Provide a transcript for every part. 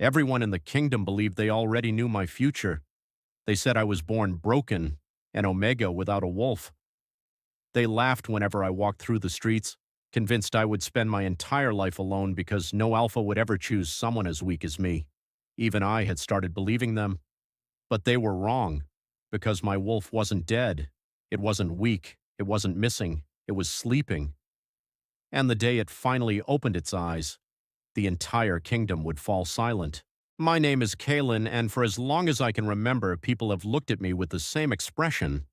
Everyone in the kingdom believed they already knew my future. They said I was born broken, an omega without a wolf. They laughed whenever I walked through the streets, convinced I would spend my entire life alone because no alpha would ever choose someone as weak as me. Even I had started believing them. But they were wrong, because my wolf wasn't dead. It wasn't weak. It wasn't missing. It was sleeping. And the day it finally opened its eyes, the entire kingdom would fall silent. My name is Caelan, and for as long as I can remember, people have looked at me with the same expression.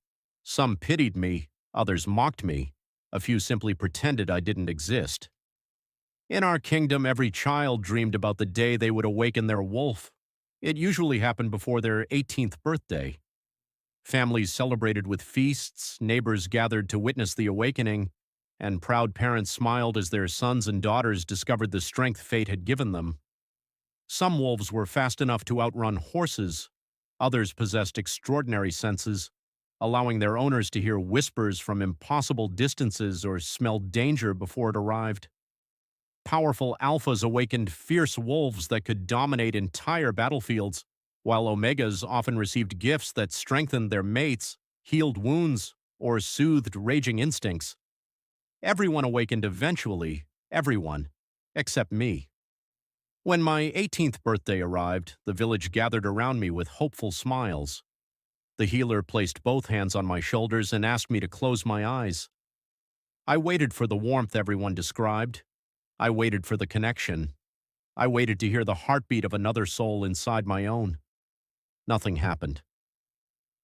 Some pitied me, others mocked me. A few simply pretended I didn't exist. In our kingdom, every child dreamed about the day they would awaken their wolf. It usually happened before their 18th birthday. Families celebrated with feasts, neighbors gathered to witness the awakening, and proud parents smiled as their sons and daughters discovered the strength fate had given them. Some wolves were fast enough to outrun horses. Others possessed extraordinary senses, allowing their owners to hear whispers from impossible distances or smell danger before it arrived. Powerful alphas awakened fierce wolves that could dominate entire battlefields, while omegas often received gifts that strengthened their mates, healed wounds, or soothed raging instincts. Everyone awakened eventually, everyone, except me. When my 18th birthday arrived, the village gathered around me with hopeful smiles. The healer placed both hands on my shoulders and asked me to close my eyes. I waited for the warmth everyone described. I waited for the connection. I waited to hear the heartbeat of another soul inside my own. Nothing happened.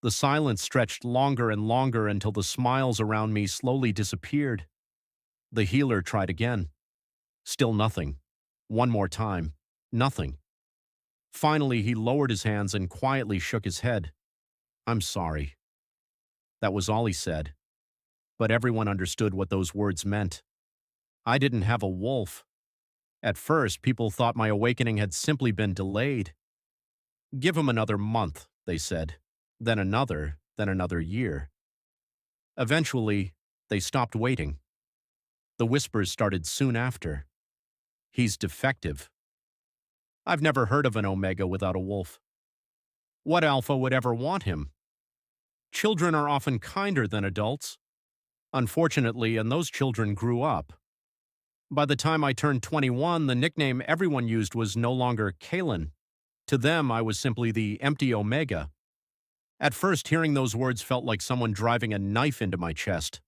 The silence stretched longer and longer until the smiles around me slowly disappeared. The healer tried again. Still nothing. One more time. Nothing. Finally, he lowered his hands and quietly shook his head. "I'm sorry." That was all he said. But everyone understood what those words meant. I didn't have a wolf. At first, people thought my awakening had simply been delayed. "Give him another month," they said. Then another year. Eventually, they stopped waiting. The whispers started soon after. "He's defective." I've never heard of an omega without a wolf. What alpha would ever want him? Children are often kinder than adults. Unfortunately, and those children grew up. By the time I turned 21, the nickname everyone used was no longer Caelan. To them, I was simply the empty omega. At first, hearing those words felt like someone driving a knife into my chest.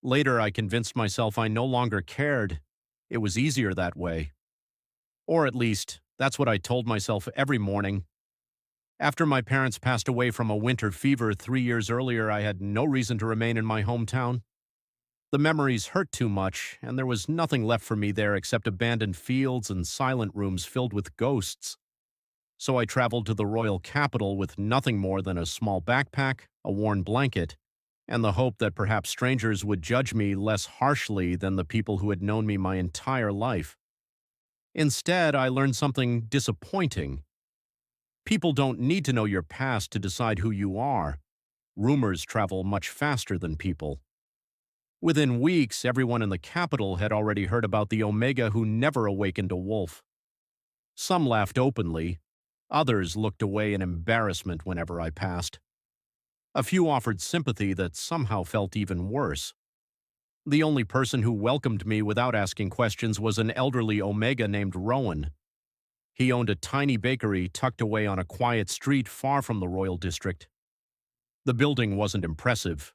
Later, I convinced myself I no longer cared. It was easier that way. Or at least, that's what I told myself every morning. After my parents passed away from a winter fever 3 years earlier, I had no reason to remain in my hometown. The memories hurt too much, and there was nothing left for me there except abandoned fields and silent rooms filled with ghosts. So I traveled to the royal capital with nothing more than a small backpack, a worn blanket, and the hope that perhaps strangers would judge me less harshly than the people who had known me my entire life. Instead, I learned something disappointing. People don't need to know your past to decide who you are. Rumors travel much faster than people. Within weeks, everyone in the capital had already heard about the omega who never awakened a wolf. Some laughed openly. Others looked away in embarrassment whenever I passed. A few offered sympathy that somehow felt even worse. The only person who welcomed me without asking questions was an elderly omega named Rowan. He owned a tiny bakery tucked away on a quiet street far from the royal district. The building wasn't impressive.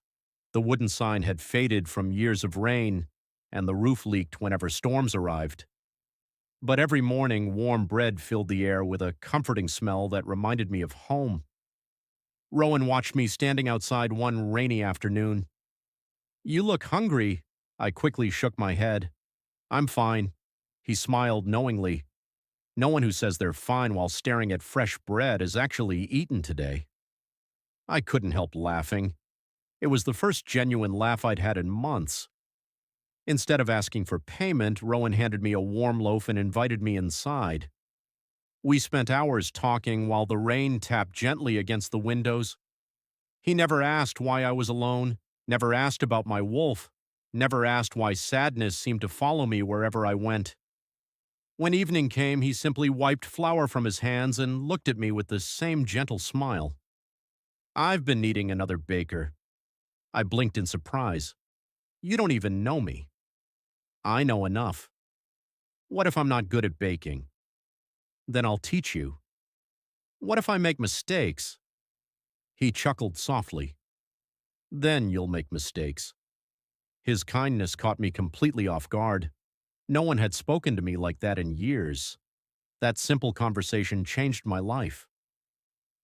The wooden sign had faded from years of rain, and the roof leaked whenever storms arrived. But every morning, warm bread filled the air with a comforting smell that reminded me of home. Rowan watched me standing outside one rainy afternoon. "You look hungry." I quickly shook my head. "I'm fine." He smiled knowingly. No one who says they're fine while staring at fresh bread has actually eaten today. I couldn't help laughing. It was the first genuine laugh I'd had in months. Instead of asking for payment, Rowan handed me a warm loaf and invited me inside. We spent hours talking while the rain tapped gently against the windows. He never asked why I was alone, never asked about my wolf, never asked why sadness seemed to follow me wherever I went. When evening came, he simply wiped flour from his hands and looked at me with the same gentle smile. I've been needing another baker. I blinked in surprise. You don't even know me. I know enough. What if I'm not good at baking? Then I'll teach you. What if I make mistakes? He chuckled softly. Then you'll make mistakes. His kindness caught me completely off guard. No one had spoken to me like that in years. That simple conversation changed my life.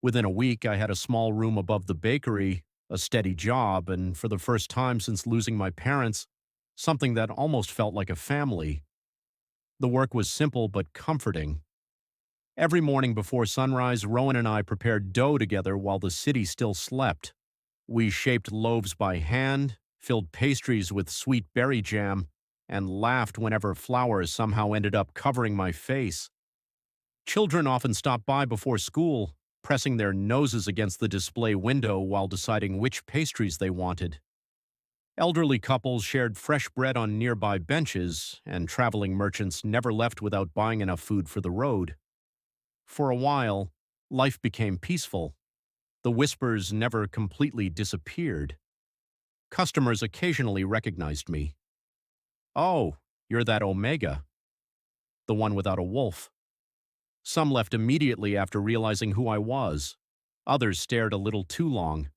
Within a week, I had a small room above the bakery, a steady job, and for the first time since losing my parents, something that almost felt like a family. The work was simple but comforting. Every morning before sunrise, Rowan and I prepared dough together while the city still slept. We shaped loaves by hand, filled pastries with sweet berry jam, and laughed whenever flour somehow ended up covering my face. Children often stopped by before school, pressing their noses against the display window while deciding which pastries they wanted. Elderly couples shared fresh bread on nearby benches, and traveling merchants never left without buying enough food for the road. For a while, life became peaceful. The whispers never completely disappeared. Customers occasionally recognized me. Oh, you're that Omega, the one without a wolf. Some left immediately after realizing who I was. Others stared a little too long.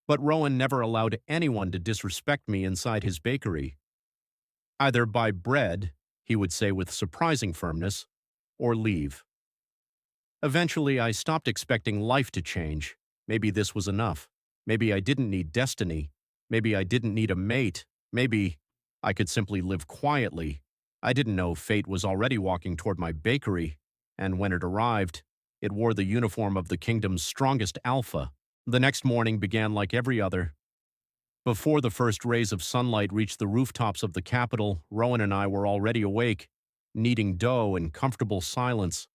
But Rowan never allowed anyone to disrespect me inside his bakery. Either buy bread, he would say with surprising firmness, or leave. Eventually, I stopped expecting life to change. Maybe this was enough. Maybe I didn't need destiny. Maybe I didn't need a mate. Maybe I could simply live quietly. I didn't know fate was already walking toward my bakery, and when it arrived, it wore the uniform of the kingdom's strongest alpha. The next morning began like every other. Before the first rays of sunlight reached the rooftops of the capital, Rowan and I were already awake, kneading dough in comfortable silence.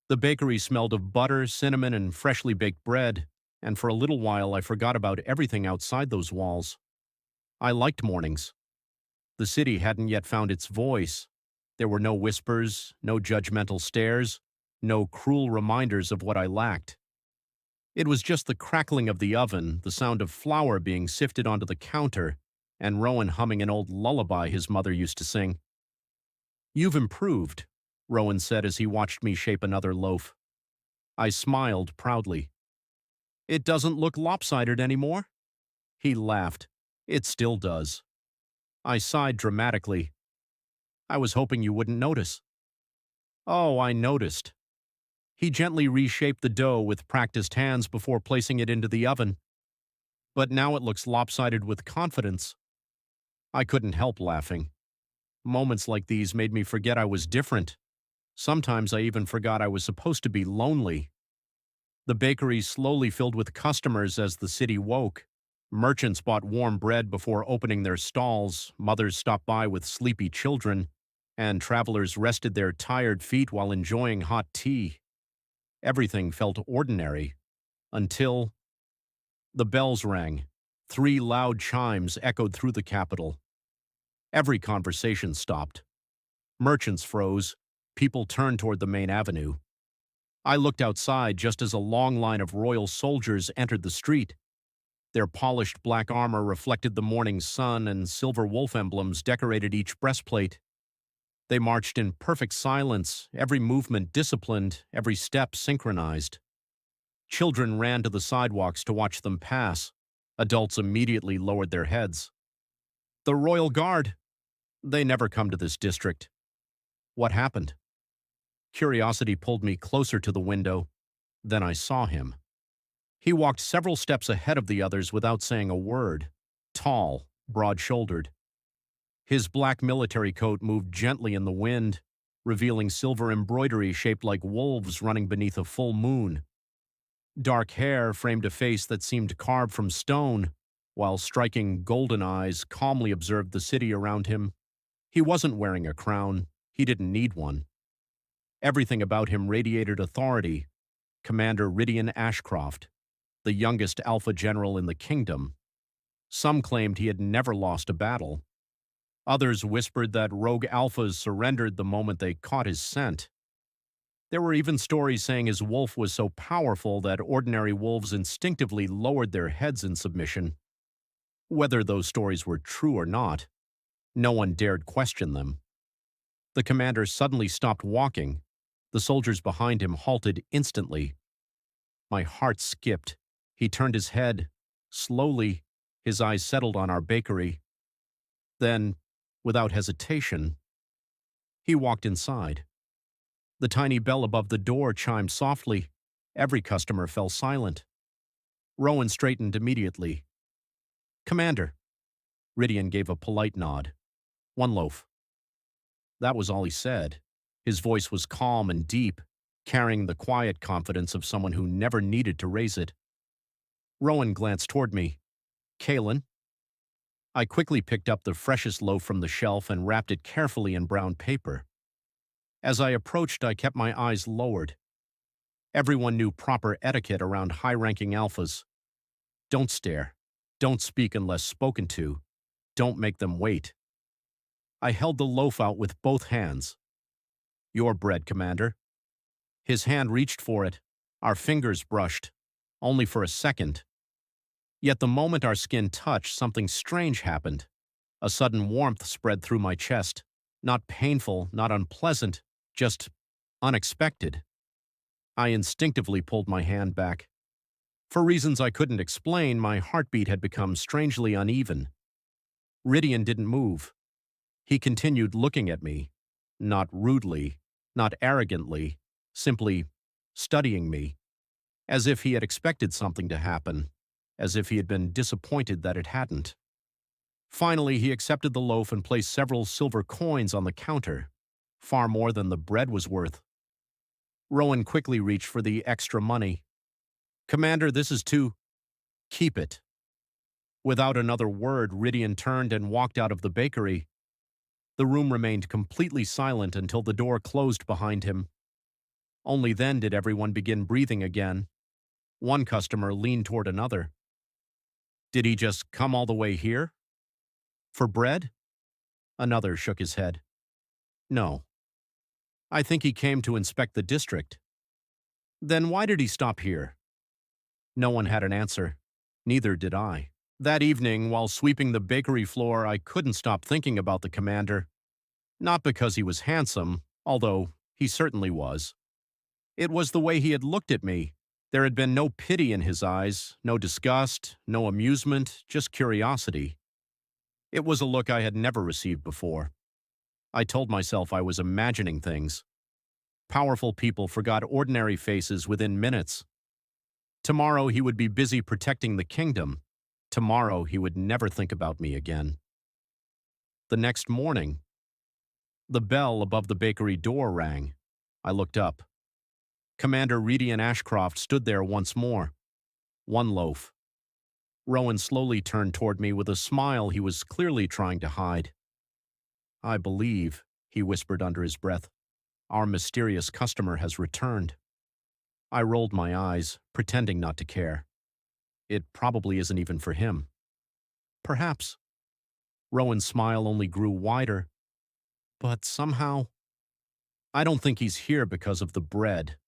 The bakery smelled of butter, cinnamon, and freshly baked bread, and for a little while I forgot about everything outside those walls. I liked mornings. The city hadn't yet found its voice. There were no whispers, no judgmental stares, no cruel reminders of what I lacked. It was just the crackling of the oven, the sound of flour being sifted onto the counter, and Rowan humming an old lullaby his mother used to sing. "You've improved," Rowan said as he watched me shape another loaf. I smiled proudly. "It doesn't look lopsided anymore?" He laughed. "It still does." I sighed dramatically. "I was hoping you wouldn't notice." "Oh, I noticed." He gently reshaped the dough with practiced hands before placing it into the oven. "But now it looks lopsided with confidence." I couldn't help laughing. Moments like these made me forget I was different. Sometimes I even forgot I was supposed to be lonely. The bakery slowly filled with customers as the city woke. Merchants bought warm bread before opening their stalls, mothers stopped by with sleepy children, and travelers rested their tired feet while enjoying hot tea. Everything felt ordinary, until the bells rang. 3 loud chimes echoed through the capital. Every conversation stopped. Merchants froze. People turned toward the main avenue. I looked outside just as a long line of royal soldiers entered the street. Their polished black armor reflected the morning sun, and silver wolf emblems decorated each breastplate. They marched in perfect silence, every movement disciplined, every step synchronized. Children ran to the sidewalks to watch them pass. Adults immediately lowered their heads. "The Royal Guard! They never come to this district." What happened? Curiosity pulled me closer to the window. Then I saw him. He walked several steps ahead of the others without saying a word. Tall, broad-shouldered. His black military coat moved gently in the wind, revealing silver embroidery shaped like wolves running beneath a full moon. Dark hair framed a face that seemed carved from stone, while striking golden eyes calmly observed the city around him. He wasn't wearing a crown. He didn't need one. Everything about him radiated authority. Commander Rydian Ashcroft, the youngest Alpha General in the kingdom. Some claimed he had never lost a battle. Others whispered that rogue alphas surrendered the moment they caught his scent. There were even stories saying his wolf was so powerful that ordinary wolves instinctively lowered their heads in submission. Whether those stories were true or not, no one dared question them. The commander suddenly stopped walking. The soldiers behind him halted instantly. My heart skipped. He turned his head. Slowly, his eyes settled on our bakery. Then, without hesitation, he walked inside. The tiny bell above the door chimed softly. Every customer fell silent. Rowan straightened immediately. "Commander." Ridian gave a polite nod. "One loaf." That was all he said. His voice was calm and deep, carrying the quiet confidence of someone who never needed to raise it. Rowan glanced toward me. "Caelan." I quickly picked up the freshest loaf from the shelf and wrapped it carefully in brown paper. As I approached, I kept my eyes lowered. Everyone knew proper etiquette around high-ranking alphas. Don't stare. Don't speak unless spoken to. Don't make them wait. I held the loaf out with both hands. "Your bread, Commander." His hand reached for it. Our fingers brushed, only for a second. Yet the moment our skin touched, something strange happened. A sudden warmth spread through my chest. Not painful, not unpleasant, just unexpected. I instinctively pulled my hand back. For reasons I couldn't explain, my heartbeat had become strangely uneven. Ridian didn't move. He continued looking at me, not rudely, not arrogantly, simply studying me, as if he had expected something to happen, as if he had been disappointed that it hadn't. Finally, he accepted the loaf and placed several silver coins on the counter, far more than the bread was worth. Rowan quickly reached for the extra money. "Commander, this is to..." "Keep it." Without another word, Ridian turned and walked out of the bakery. The room remained completely silent until the door closed behind him. Only then did everyone begin breathing again. One customer leaned toward another. "Did he just come all the way here? For bread?" Another shook his head. "No. I think he came to inspect the district." "Then why did he stop here?" No one had an answer. Neither did I. That evening, while sweeping the bakery floor, I couldn't stop thinking about the commander. Not because he was handsome, although he certainly was. It was the way he had looked at me. There had been no pity in his eyes, no disgust, no amusement, just curiosity. It was a look I had never received before. I told myself I was imagining things. Powerful people forgot ordinary faces within minutes. Tomorrow he would be busy protecting the kingdom. Tomorrow he would never think about me again. The next morning, the bell above the bakery door rang. I looked up. Commander Ridian Ashcroft stood there once more. One loaf. Rowan slowly turned toward me with a smile he was clearly trying to hide. "I believe," he whispered under his breath, "our mysterious customer has returned." I rolled my eyes, pretending not to care. It probably isn't even for him. Perhaps. Rowan's smile only grew wider. But somehow, I don't think he's here because of the bread.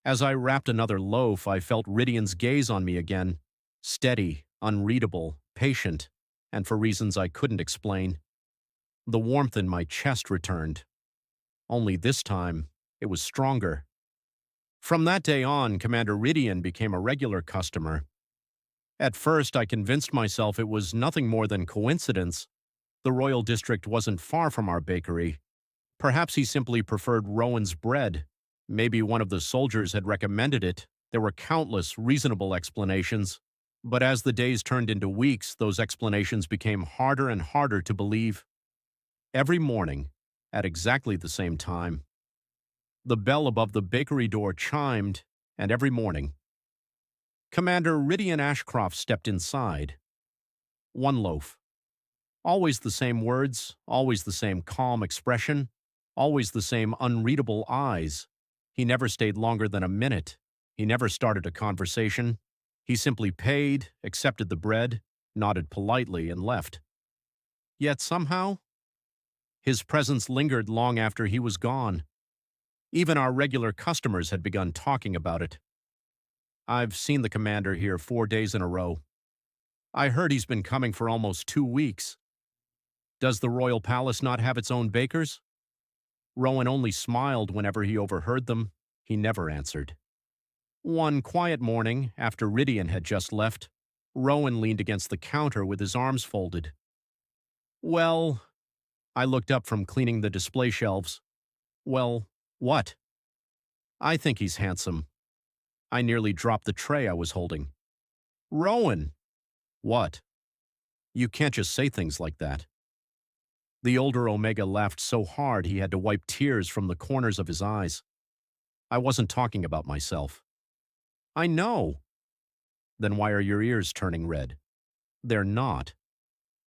As I wrapped another loaf, I felt Ridian's gaze on me again, steady, unreadable, patient, and for reasons I couldn't explain. The warmth in my chest returned. Only this time, it was stronger. From that day on, Commander Ridian became a regular customer. At first, I convinced myself it was nothing more than coincidence. The royal district wasn't far from our bakery. Perhaps he simply preferred Rowan's bread. Maybe one of the soldiers had recommended it. There were countless reasonable explanations. But as the days turned into weeks, those explanations became harder and harder to believe. Every morning, at exactly the same time, the bell above the bakery door chimed, and every morning, Commander Ridian Ashcroft stepped inside. One loaf. Always the same words, always the same calm expression, always the same unreadable eyes. He never stayed longer than a minute. He never started a conversation. He simply paid, accepted the bread, nodded politely, and left. Yet somehow, his presence lingered long after he was gone. Even our regular customers had begun talking about it. I've seen the commander here 4 days in a row. I heard he's been coming for almost 2 weeks. Does the royal palace not have its own bakers? Rowan only smiled whenever he overheard them. He never answered. One quiet morning, after Rydian had just left, Rowan leaned against the counter with his arms folded. Well, I looked up from cleaning the display shelves. Well, what? I think he's handsome. I nearly dropped the tray I was holding. Rowan! What? You can't just say things like that. The older Omega laughed so hard he had to wipe tears from the corners of his eyes. I wasn't talking about myself. I know. Then why are your ears turning red? They're not.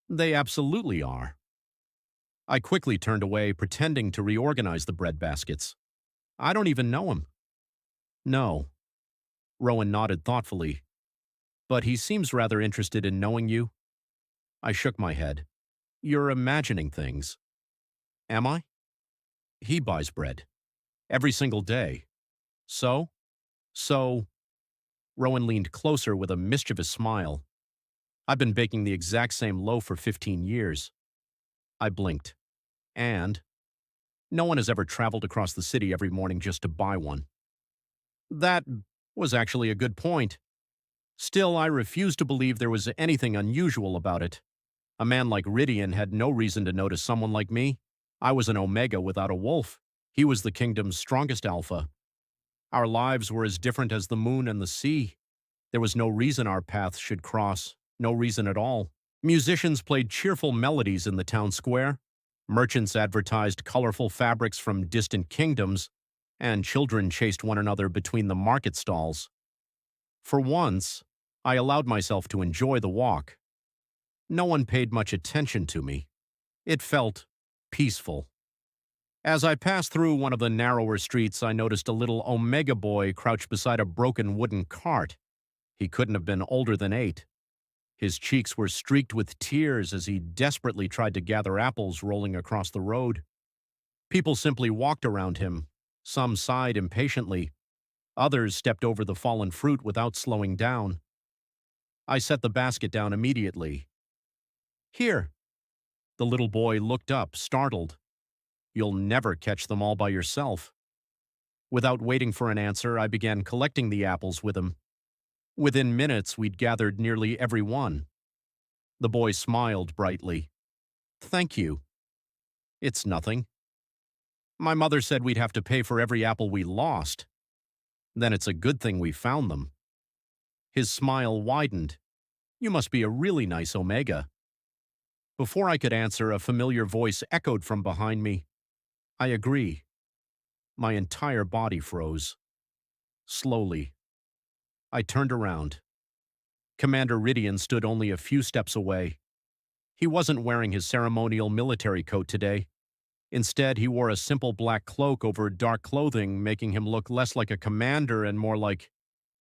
They absolutely are. I quickly turned away, pretending to reorganize the bread baskets. I don't even know him. No. Rowan nodded thoughtfully. But he seems rather interested in knowing you. I shook my head. You're imagining things. Am I? He buys bread. Every single day. So? So? Rowan leaned closer with a mischievous smile. I've been baking the exact same loaf for 15 years. I blinked. And? No one has ever traveled across the city every morning just to buy one. That was actually a good point. Still, I refused to believe there was anything unusual about it. A man like Rydian had no reason to notice someone like me. I was an Omega without a wolf. He was the kingdom's strongest alpha. Our lives were as different as the moon and the sea. There was no reason our paths should cross, no reason at all. Musicians played cheerful melodies in the town square. Merchants advertised colorful fabrics from distant kingdoms, and children chased one another between the market stalls. For once, I allowed myself to enjoy the walk. No one paid much attention to me. It felt peaceful. As I passed through one of the narrower streets, I noticed a little Omega boy crouched beside a broken wooden cart. He couldn't have been older than 8. His cheeks were streaked with tears as he desperately tried to gather apples rolling across the road. People simply walked around him. Some sighed impatiently. Others stepped over the fallen fruit without slowing down. I set the basket down immediately. Here. The little boy looked up, startled. You'll never catch them all by yourself. Without waiting for an answer, I began collecting the apples with him. Within minutes, we'd gathered nearly every one. The boy smiled brightly. Thank you. It's nothing. My mother said we'd have to pay for every apple we lost. Then it's a good thing we found them. His smile widened. You must be a really nice Omega. Before I could answer, a familiar voice echoed from behind me. I agree. My entire body froze. Slowly. I turned around. Commander Rydian stood only a few steps away. He wasn't wearing his ceremonial military coat today. Instead, he wore a simple black cloak over dark clothing, making him look less like a commander and more like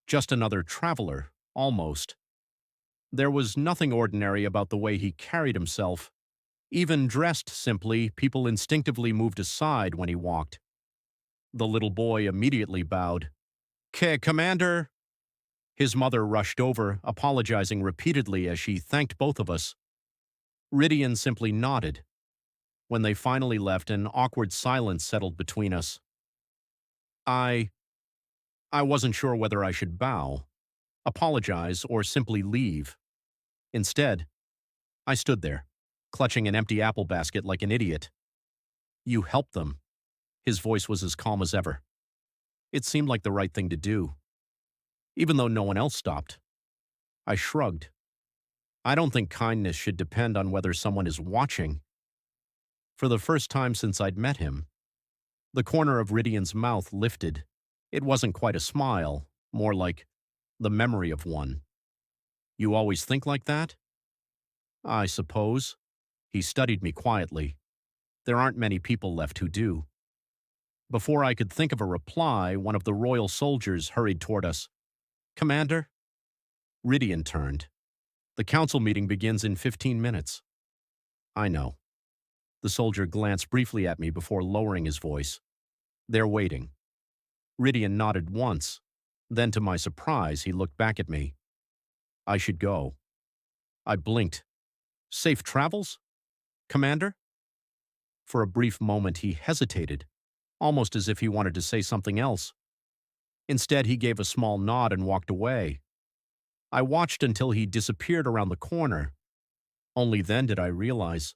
just another traveler, almost. There was nothing ordinary about the way he carried himself. Even dressed simply, people instinctively moved aside when he walked. The little boy immediately bowed. Commander! His mother rushed over, apologizing repeatedly as she thanked both of us. Rydian simply nodded. When they finally left, an awkward silence settled between us. I wasn't sure whether I should bow, apologize, or simply leave. Instead, I stood there, clutching an empty apple basket like an idiot. You helped them. His voice was as calm as ever. It seemed like the right thing to do. Even though no one else stopped. I shrugged. I don't think kindness should depend on whether someone is watching. For the first time since I'd met him, the corner of Rydian's mouth lifted. It wasn't quite a smile, more like the memory of one. You always think like that? I suppose. He studied me quietly. There aren't many people left who do. Before I could think of a reply, one of the royal soldiers hurried toward us. Commander? Rydian turned. The council meeting begins in 15 minutes. I know. The soldier glanced briefly at me before lowering his voice. They're waiting. Ridian nodded once. Then, to my surprise, he looked back at me. I should go. I blinked. Safe travels? Commander? For a brief moment, he hesitated, almost as if he wanted to say something else. Instead, he gave a small nod and walked away. I watched until he disappeared around the corner. Only then did I realize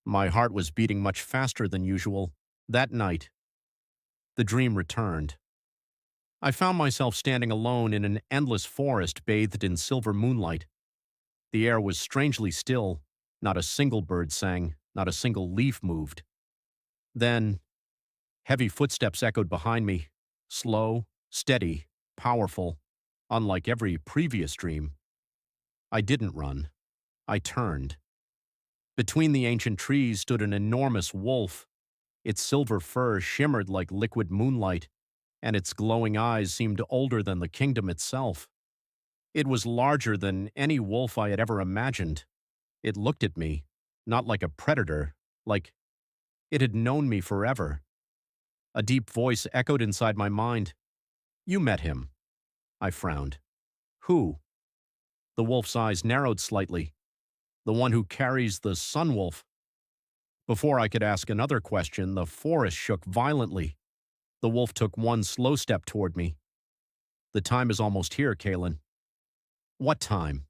my heart was beating much faster than usual. That night, the dream returned. I found myself standing alone in an endless forest bathed in silver moonlight. The air was strangely still. Not a single bird sang, not a single leaf moved. Then, heavy footsteps echoed behind me, slow, steady, powerful, unlike every previous dream. I didn't run. I turned. Between the ancient trees stood an enormous wolf. Its silver fur shimmered like liquid moonlight, and its glowing eyes seemed older than the kingdom itself. It was larger than any wolf I had ever imagined. It looked at me, not like a predator, like it had known me forever. A deep voice echoed inside my mind. You met him. I frowned. Who? The wolf's eyes narrowed slightly. The one who carries the sun wolf. Before I could ask another question, the forest shook violently. The wolf took one slow step toward me. The time is almost here, Caelan. What time?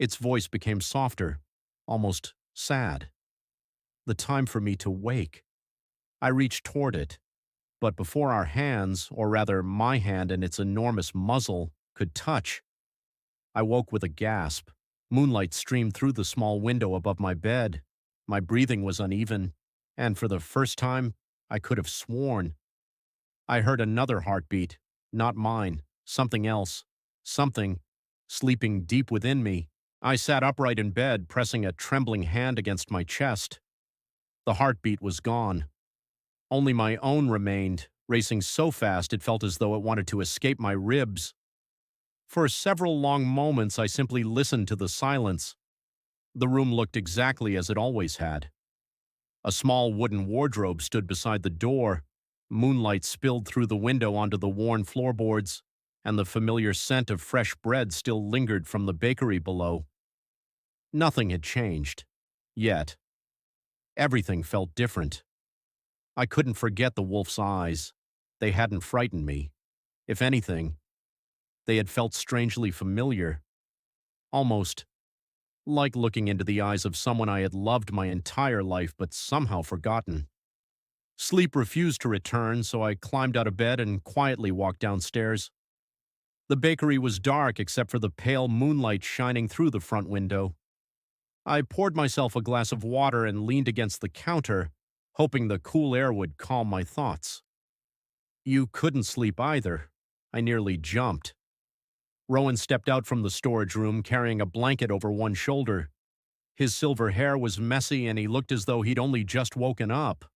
Its voice became softer, almost sad. The time for me to wake. I reached toward it, but before our hands, or rather my hand and its enormous muzzle, could touch, I woke with a gasp. Moonlight streamed through the small window above my bed. My breathing was uneven, and for the first time, I could have sworn. I heard another heartbeat, not mine, something else, something, sleeping deep within me. I sat upright in bed, pressing a trembling hand against my chest. The heartbeat was gone. Only my own remained, racing so fast it felt as though it wanted to escape my ribs. For several long moments, I simply listened to the silence. The room looked exactly as it always had. A small wooden wardrobe stood beside the door. Moonlight spilled through the window onto the worn floorboards, and the familiar scent of fresh bread still lingered from the bakery below. Nothing had changed. Yet. Everything felt different. I couldn't forget the wolf's eyes. They hadn't frightened me. If anything, they had felt strangely familiar. Almost like looking into the eyes of someone I had loved my entire life but somehow forgotten. Sleep refused to return, so I climbed out of bed and quietly walked downstairs. The bakery was dark except for the pale moonlight shining through the front window. I poured myself a glass of water and leaned against the counter, hoping the cool air would calm my thoughts. You couldn't sleep either. I nearly jumped. Rowan stepped out from the storage room carrying a blanket over one shoulder. His silver hair was messy and he looked as though he'd only just woken up.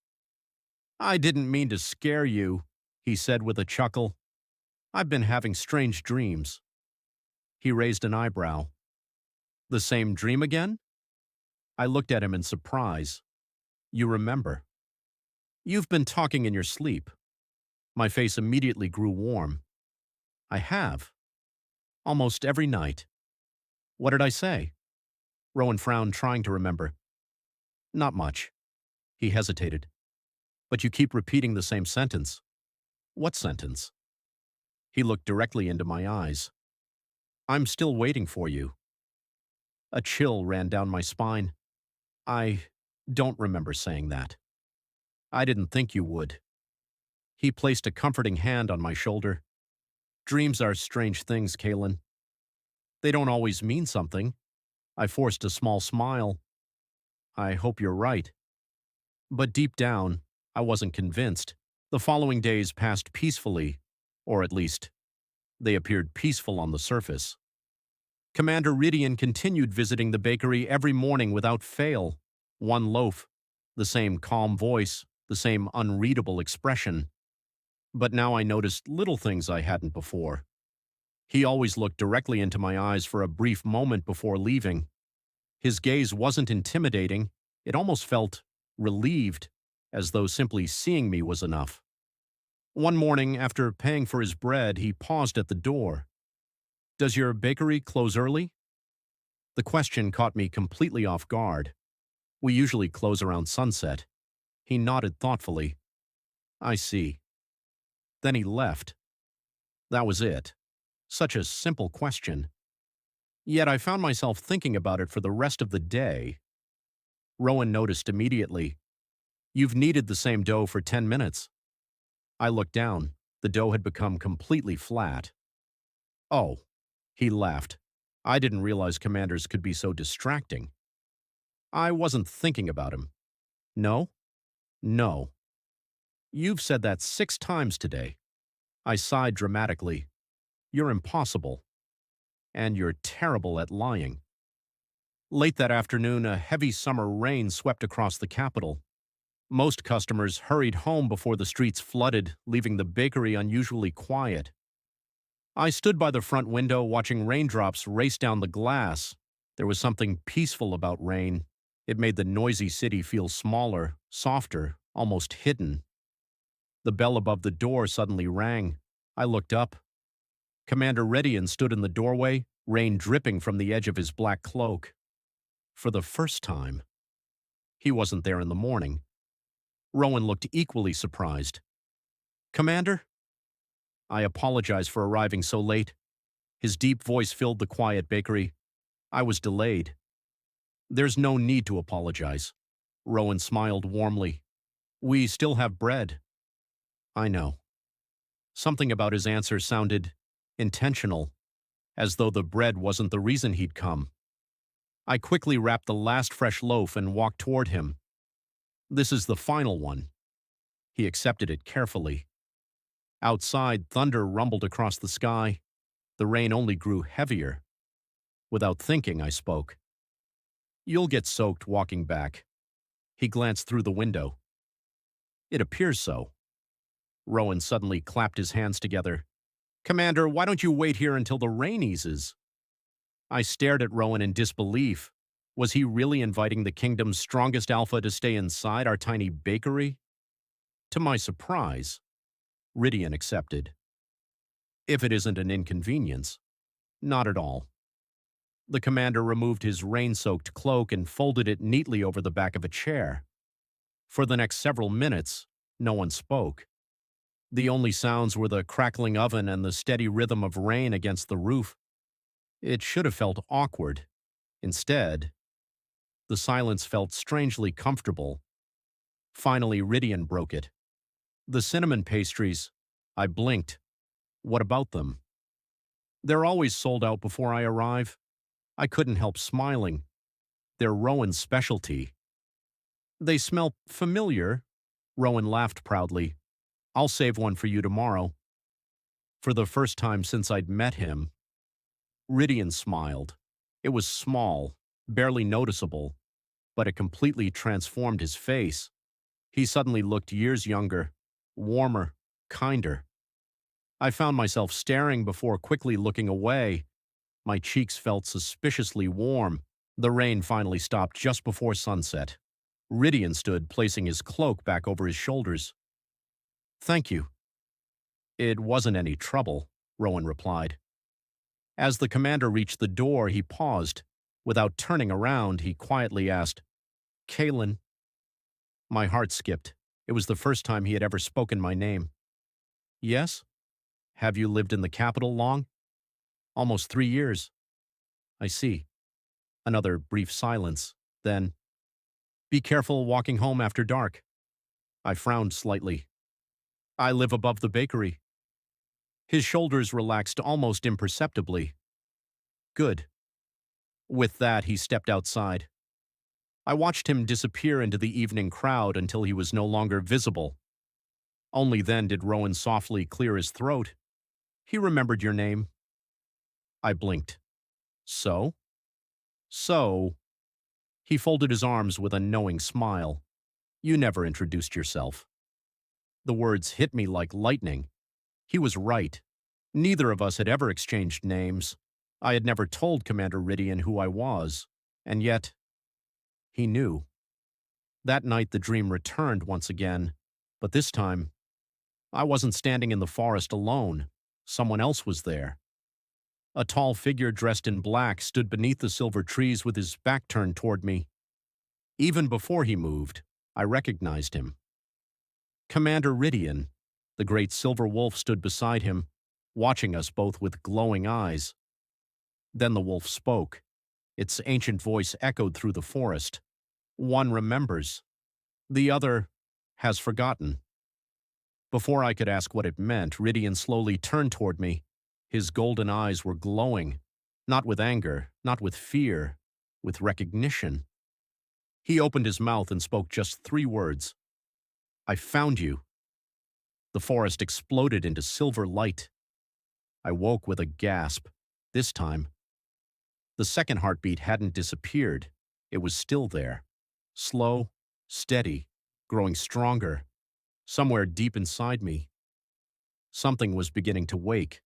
I didn't mean to scare you, he said with a chuckle. I've been having strange dreams. He raised an eyebrow. The same dream again? I looked at him in surprise. You remember. You've been talking in your sleep. My face immediately grew warm. I have. Almost every night. What did I say? Rowan frowned, trying to remember. Not much. He hesitated. But you keep repeating the same sentence. What sentence? He looked directly into my eyes. I'm still waiting for you. A chill ran down my spine. I don't remember saying that. I didn't think you would. He placed a comforting hand on my shoulder. Dreams are strange things, Caelan. They don't always mean something. I forced a small smile. I hope you're right. But deep down, I wasn't convinced. The following days passed peacefully, or at least, they appeared peaceful on the surface. Commander Ridian continued visiting the bakery every morning without fail. One loaf, the same calm voice, the same unreadable expression. But now I noticed little things I hadn't before. He always looked directly into my eyes for a brief moment before leaving. His gaze wasn't intimidating, it almost felt relieved, as though simply seeing me was enough. One morning, after paying for his bread, he paused at the door. "Does your bakery close early?" The question caught me completely off guard. "We usually close around sunset." He nodded thoughtfully. "I see." Then he left. That was it. Such a simple question. Yet I found myself thinking about it for the rest of the day. Rowan noticed immediately. "You've kneaded the same dough for 10 minutes. I looked down. The dough had become completely flat. "Oh," he laughed. I didn't realize commanders could be so distracting. I wasn't thinking about him. "No? No. You've said that 6 times today." I sighed dramatically. "You're impossible. And you're terrible at lying." Late that afternoon, a heavy summer rain swept across the capital. Most customers hurried home before the streets flooded, leaving the bakery unusually quiet. I stood by the front window watching raindrops race down the glass. There was something peaceful about rain. It made the noisy city feel smaller, softer, almost hidden. The bell above the door suddenly rang. I looked up. Commander Redian stood in the doorway, rain dripping from the edge of his black cloak. For the first time. He wasn't there in the morning. Rowan looked equally surprised. "Commander?" I apologized for arriving so late. His deep voice filled the quiet bakery. I was delayed. "There's no need to apologize." Rowan smiled warmly. "We still have bread." I know. Something about his answer sounded intentional, as though the bread wasn't the reason he'd come. I quickly wrapped the last fresh loaf and walked toward him. "This is the final one." He accepted it carefully. Outside, thunder rumbled across the sky. The rain only grew heavier. Without thinking, I spoke. "You'll get soaked walking back." He glanced through the window. "It appears so." Rowan suddenly clapped his hands together. "Commander, why don't you wait here until the rain eases?" I stared at Rowan in disbelief. Was he really inviting the kingdom's strongest alpha to stay inside our tiny bakery? To my surprise, Ridian accepted. "If it isn't an inconvenience." "Not at all." The commander removed his rain-soaked cloak and folded it neatly over the back of a chair. For the next several minutes, no one spoke. The only sounds were the crackling oven and the steady rhythm of rain against the roof. It should have felt awkward. Instead, the silence felt strangely comfortable. Finally, Ridian broke it. "The cinnamon pastries." I blinked. "What about them?" "They're always sold out before I arrive." I couldn't help smiling. "They're Rowan's specialty." "They smell familiar." Rowan laughed proudly. "I'll save one for you tomorrow." For the first time since I'd met him, Ridian smiled. It was small, barely noticeable, but it completely transformed his face. He suddenly looked years younger, warmer, kinder. I found myself staring before quickly looking away. My cheeks felt suspiciously warm. The rain finally stopped just before sunset. Ridian stood, placing his cloak back over his shoulders. "Thank you." "It wasn't any trouble," Rowan replied. As the commander reached the door, he paused. Without turning around, he quietly asked, "Caelan?" My heart skipped. It was the first time he had ever spoken my name. "Yes?" "Have you lived in the capital long?" "Almost 3 years." "I see." Another brief silence. Then, "Be careful walking home after dark." I frowned slightly. "I live above the bakery." His shoulders relaxed almost imperceptibly. "Good." With that, he stepped outside. I watched him disappear into the evening crowd until he was no longer visible. Only then did Rowan softly clear his throat. "He remembered your name." I blinked. "So?" "So?" He folded his arms with a knowing smile. "You never introduced yourself." The words hit me like lightning. He was right. Neither of us had ever exchanged names. I had never told Commander Ridian who I was. And yet, he knew. That night the dream returned once again, but this time, I wasn't standing in the forest alone. Someone else was there. A tall figure dressed in black stood beneath the silver trees with his back turned toward me. Even before he moved, I recognized him. Commander Rydian, the great silver wolf, stood beside him, watching us both with glowing eyes. Then the wolf spoke. Its ancient voice echoed through the forest. One remembers. The other has forgotten. Before I could ask what it meant, Rydian slowly turned toward me. His golden eyes were glowing, not with anger, not with fear, with recognition. He opened his mouth and spoke just 3 words. I found you. The forest exploded into silver light. I woke with a gasp. This time, the second heartbeat hadn't disappeared. It was still there. Slow, steady, growing stronger. Somewhere deep inside me, something was beginning to wake.